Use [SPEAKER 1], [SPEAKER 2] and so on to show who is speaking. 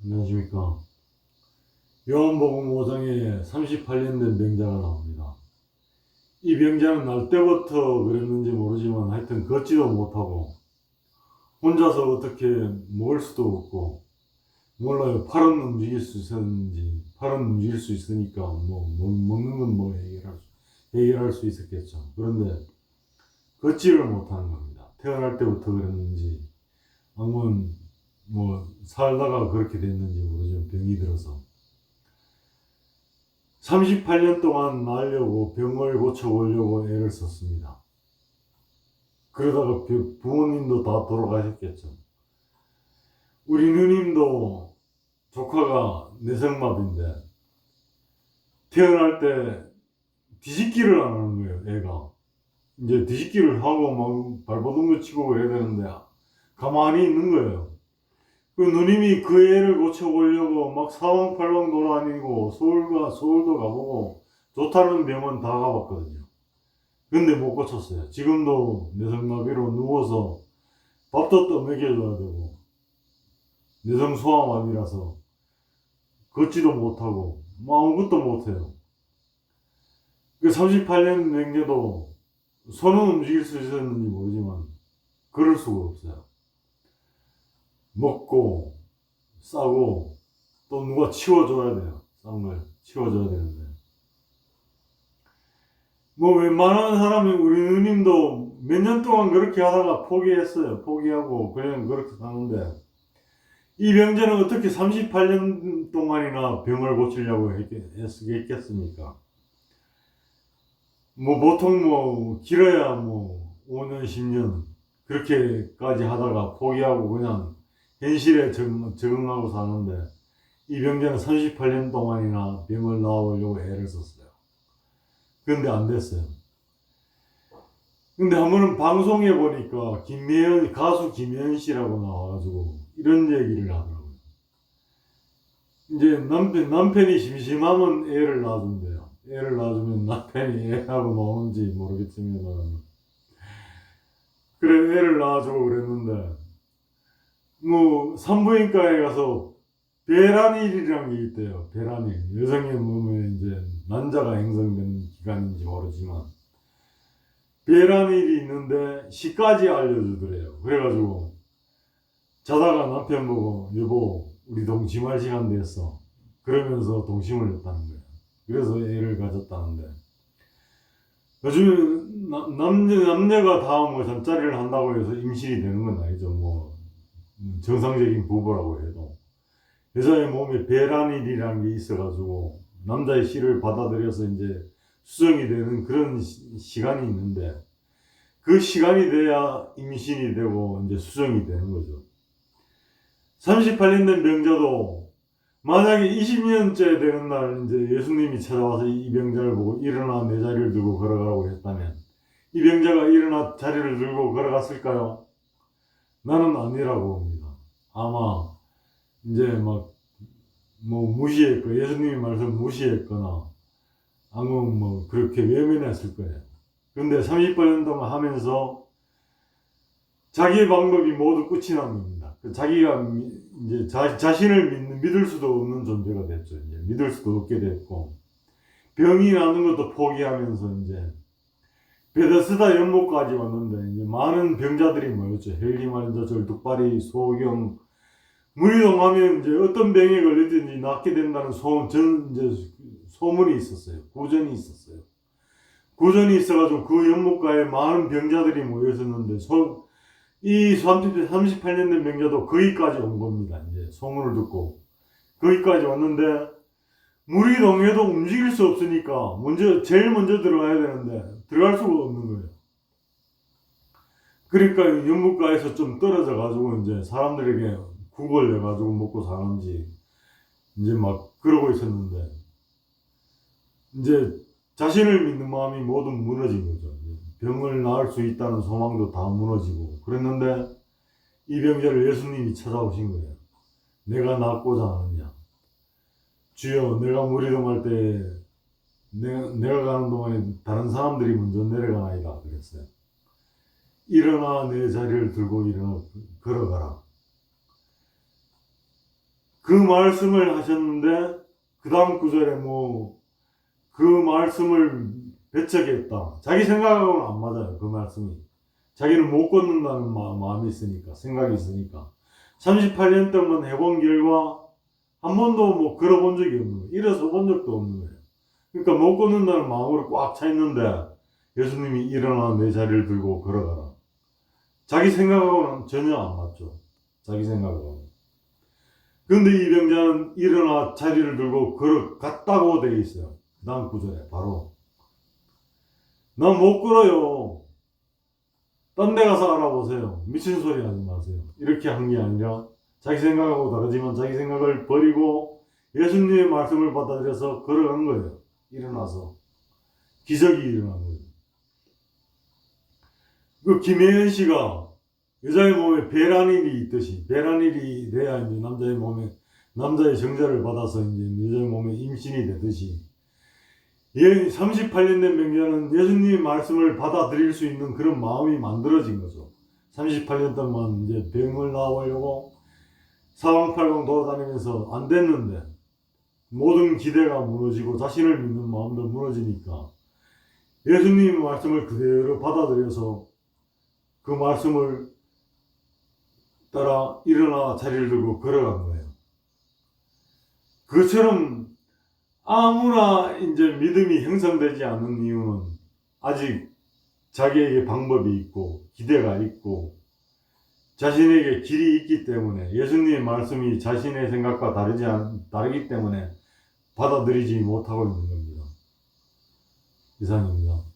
[SPEAKER 1] 안녕하십니까. 요한복음 5장에 38년 된 병자가 나옵니다. 이 병자는 날 때부터 그랬는지 모르지만 하여튼 걷지도 못하고 혼자서 어떻게 먹을 수도 없고 몰라요. 팔은 움직일 수 있었는지 팔은 움직일 수 있으니까 먹는 건 해결할 수 있었겠죠. 그런데 걷지를 못하는 겁니다. 태어날 때부터 그랬는지 아니면 살다가 그렇게 됐는지 모르지만 병이 들어서 38년 동안 나으려고 병을 고쳐보려고 애를 썼습니다. 그러다가 부모님도 다 돌아가셨겠죠. 우리 누님도 조카가 뇌성마비인데 태어날 때 뒤집기를 안 하는 거예요, 애가. 이제 뒤집기를 하고 막 발버둥도 치고 그래야 되는데 가만히 있는 거예요. 그 누님이 그 애를 고쳐보려고 막 사방팔방 돌아다니고 서울도 가보고 좋다는 병원 다 가봤거든요. 근데 못 고쳤어요. 지금도 뇌성마비로 누워서 밥도 떠먹여줘야 되고 뇌성소아마비라서 걷지도 못하고 아무것도 못해요. 그 38년 냉겨도 손은 움직일 수 있었는지 모르지만 그럴 수가 없어요. 먹고 싸고 또 누가 치워줘야 돼요. 싼 걸 치워줘야 되는데 웬만한 사람이 우리 누님도 몇 년 동안 그렇게 하다가 포기했어요. 포기하고 그냥 그렇게 사는데 이 병자는 어떻게 38년 동안이나 병을 고치려고 했겠습니까? 보통 길어야 5년, 10년 그렇게까지 하다가 포기하고 그냥 현실에 적응하고 사는데 이 병자는 38년 동안이나 병을 나아보려고 애를 썼어요. 그런데 안 됐어요. 근데 한 번은 방송에 보니까 가수 김혜연 씨라고 나와가지고 이런 얘기를 하더라고요. 이제 남편이 심심하면 애를 놔준대요. 애를 놔주면 남편이 애하고 노는지 모르겠지만 그래 애를 놔주고 그랬는데 산부인과에 가서 배란일이라는 게 있대요. 배란일. 여성의 몸에 이제 난자가 형성되는 기간인지 모르지만 배란일이 있는데 시까지 알려주더래요. 그래가지고 자다가 남편 보고 여보 우리 동침할 시간 됐어. 그러면서 동침을 했다는 거예요. 그래서 애를 가졌다는데 요즘 남녀가 다 잠자리를 한다고 해서 임신이 되는 건 아니죠. 정상적인 부부라고 해도 여자의 몸에 배란일이라는 게 있어가지고 남자의 씨를 받아들여서 이제 수정이 되는 그런 시간이 있는데 그 시간이 돼야 임신이 되고 이제 수정이 되는 거죠. 38년 된 병자도 만약에 20년째 되는 날 이제 예수님이 찾아와서 이 병자를 보고 일어나 내 자리를 들고 걸어가라고 했다면 이 병자가 일어나 자리를 들고 걸어갔을까요? 나는 아니라고 봅니다. 아마 이제 무시했고 예수님의 말씀 무시했거나 아니면 그렇게 외면했을 거예요. 그런데 30년 동안 하면서 자기의 방법이 모두 끝이 난 겁니다. 자기가 이제 자신을 믿을 수도 없는 존재가 됐죠. 이제 믿을 수도 없게 됐고 병이 나는 것도 포기하면서 이제 베데스다 연못까지 왔는데 이제 많은 병자들이 모였죠. 헬리만저, 절뚝발이, 소경, 무리동하면 이제 어떤 병에 걸리든지 낫게 된다는 소문이 있었어요. 구전이 있었어요. 구전이 있어가지고 그 연못가에 많은 병자들이 모여 있었는데 이 38년 된 병자도 거기까지 온 겁니다. 이제 소문을 듣고 거기까지 왔는데 무리동에도 움직일 수 없으니까 제일 먼저 들어가야 되는데 들어갈 수가 없는 거예요. 그러니까 연못가에서 좀 떨어져 가지고 이제 사람들에게 국을 내 가지고 먹고 사는지 이제 그러고 있었는데 이제 자신을 믿는 마음이 모두 무너진 거죠. 병을 나을 수 있다는 소망도 다 무너지고 그랬는데 이 병자를 예수님이 찾아오신 거예요. 내가 낫고자 하느냐. 주여 내가 무리동 할 때 내가 가는 동안에 다른 사람들이 먼저 내려가나이다 그랬어요. 일어나 내 자리를 들고 일어나 걸어가라. 그 말씀을 하셨는데 그 다음 구절에 뭐 그 말씀을 배척했다. 자기 생각하고는 안 맞아요. 그 말씀이. 자기는 못 걷는다는 마음이 있으니까, 생각이 있으니까. 38년 동안 해본 결과 한 번도 뭐 걸어본 적이 없는 거예요. 일어서 본 적도 없는 거예요. 그러니까 못 걷는다는 마음으로 꽉 차 있는데 예수님이 일어나 내 자리를 들고 걸어가라. 자기 생각하고는 전혀 안 맞죠. 자기 생각하고는. 근데 이 병자는 일어나 자리를 들고 걸어갔다고 돼 있어요. 그 다음 구절에 바로. 난 못 걸어요. 딴 데 가서 알아보세요. 미친 소리 하지 마세요. 이렇게 한 게 아니라 자기 생각하고 다르지만 자기 생각을 버리고 예수님의 말씀을 받아들여서 걸어간 거예요. 일어나서. 기적이 일어난 거예요. 그 김혜연 씨가 여자의 몸에 배란일이 있듯이 배란일이 돼야 이제 남자의 몸에 남자의 정자를 받아서 이제 여자의 몸에 임신이 되듯이 38년 된 병자는 예수님의 말씀을 받아들일 수 있는 그런 마음이 만들어진 거죠. 38년 동안 이제 병을 나아보려고 사방팔방 돌아다니면서 안 됐는데 모든 기대가 무너지고 자신을 믿는 마음도 무너지니까 예수님의 말씀을 그대로 받아들여서 그 말씀을 따라 일어나 자리를 들고 걸어간 거예요. 그것처럼 아무나 이제 믿음이 형성되지 않는 이유는 아직 자기에게 방법이 있고 기대가 있고 자신에게 길이 있기 때문에 예수님의 말씀이 자신의 생각과 다르기 때문에 받아들이지 못하고 있는 겁니다. 이상입니다.